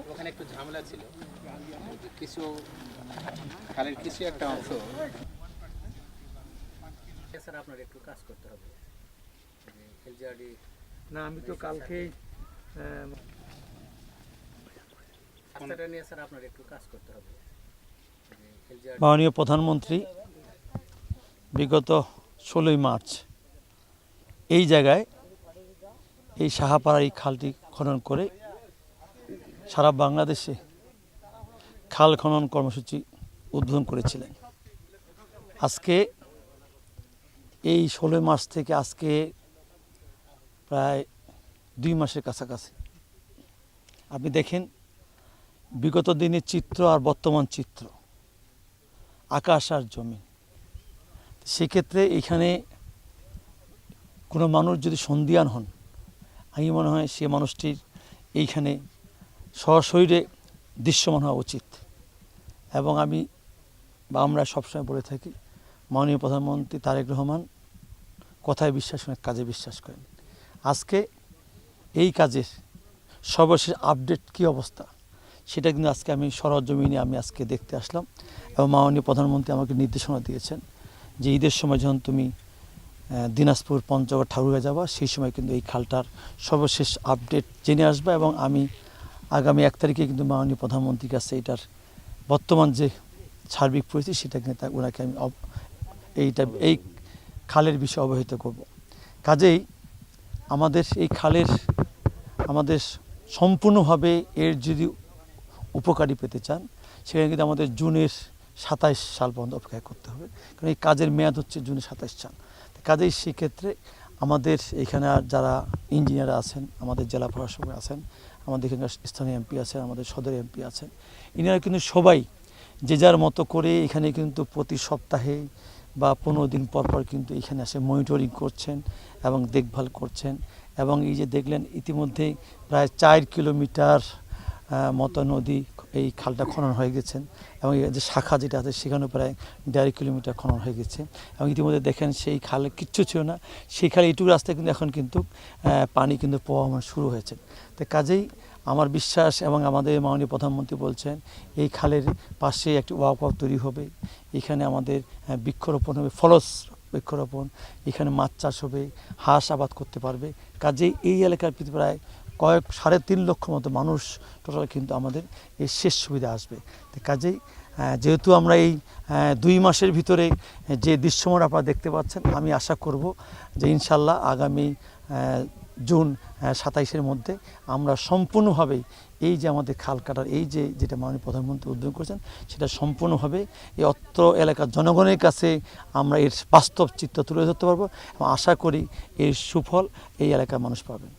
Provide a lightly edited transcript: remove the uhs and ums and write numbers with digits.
ওখানে একটু ঝামেলা ছিল, কিছু খালের কিছু একটা অংশ। স্যার আপনার একটু কাজ করতে হবে এলজিআরডি। না, আমি তো কালকে নিয়ে স্যার আপনার একটু কাজ করতে হবে। মাননীয় প্রধানমন্ত্রী বিগত 16ই মার্চ এই জায়গায় এই সাহাপাড়ার এই খালটি খনন করে সারা বাংলাদেশে খাল খনন কর্মসূচি উদ্বোধন করেছিলেন। আজকে এই 16 মার্চ থেকে আজকে প্রায় 2 মাসের কাছাকাছি। আপনি দেখেন বিগত দিনের চিত্র আর বর্তমান চিত্র, আকাশ আর জমি। সেক্ষেত্রে এখানে কোনো মানুষ যদি সন্দিহান হন, আমি মনে হয় সে মানুষটির এইখানে সশরীরে দৃশ্যমান হওয়া উচিত। এবং আমি বা আমরা সবসময় বলে থাকি, মাননীয় প্রধানমন্ত্রী তারেক রহমান কথায় বিশ্বাস করেন, কাজে বিশ্বাস করেন। আজকে এই কাজের সর্বশেষ আপডেট কী অবস্থা সেটা কিন্তু আজকে আমি সরজমিনে আমি আজকে দেখতে আসলাম। এবং মাননীয় প্রধানমন্ত্রী আমাকে নির্দেশনা দিয়েছেন যে ঈদের সময় যখন তুমি দিনাজপুর পঞ্চগড় ঠাকুরগাঁও যাবা, সেই সময় কিন্তু এই খালটার সর্বশেষ আপডেট জেনে আসবা। এবং আমি আগামী 1 তারিখে কিন্তু মাননীয় প্রধানমন্ত্রীর কাছে এটার বর্তমান যে সার্বিক পরিস্থিতি সেটা কিন্তু ওনাকে আমি এই খালের বিষয়ে অবহিত করব। কাজেই আমাদের এই খালের আমাদের সম্পূর্ণভাবে এর যদি উপকারী পেতে চান, সেখানে কিন্তু আমাদের জুনের 27 সাল পর্যন্ত অপেক্ষা করতে হবে, কারণ এই কাজের মেয়াদ হচ্ছে জুনের 27 সাল। কাজেই সেক্ষেত্রে আমাদের এখানে যারা ইঞ্জিনিয়ার আছেন, আমাদের জেলা প্রশাসক আছেন, আমাদের এখানকার স্থানীয় এমপি আছেন, আমাদের সদর এমপি আছেন, ইনারা কিন্তু সবাই যে যার মতো করে এখানে কিন্তু প্রতি সপ্তাহে বা 15 দিন পর পর কিন্তু এখানে এসে মনিটরিং করছেন এবং দেখভাল করছেন। এবং এই যে দেখলেন ইতিমধ্যে প্রায় 4 কিলোমিটার মতো নদী এই খালটা খনন হয়ে গেছেন। এবং এই যে শাখা যেটা আছে সেখানেও প্রায় 1.5 কিলোমিটার খনন হয়ে গেছে। এবং ইতিমধ্যে দেখেন সেই খালে কিচ্ছু ছিল না, সেই খালে এইটুকু রাস্তায় কিন্তু এখন কিন্তু পানি কিন্তু প্রবাহমান শুরু হয়েছে। তো কাজেই আমার বিশ্বাস, এবং আমাদের মাননীয় প্রধানমন্ত্রী বলছেন এই খালের পাশে একটি ওয়াকওয়ে তৈরি হবে, এখানে আমাদের বৃক্ষরোপণ হবে, ফলস বৃক্ষরোপণ, এখানে মাছ চাষ হবে, হাঁস আবাদ করতে পারবে। কাজেই এই এলাকার প্রায় 3.5 লক্ষ মতো মানুষ টোটাল কিন্তু আমাদের এই শেষ সুবিধা আসবে। তো কাজেই যেহেতু আমরা এই 2 মাসের ভিতরে যে দৃশ্যমান আপনারা দেখতে পাচ্ছেন, আমি আশা করব যে ইনশাল্লাহ আগামী জুন 27-এর মধ্যে আমরা সম্পূর্ণভাবে এই যে আমাদের খাল কাটার এই যেটা মাননীয় প্রধানমন্ত্রী উদ্যোগ করেছেন সেটা সম্পূর্ণভাবে এই অত্র এলাকার জনগণের কাছে আমরা এর বাস্তব চিত্র তুলে ধরতে পারবো। এবং আশা করি এর সুফল এই এলাকার মানুষ পাবেন।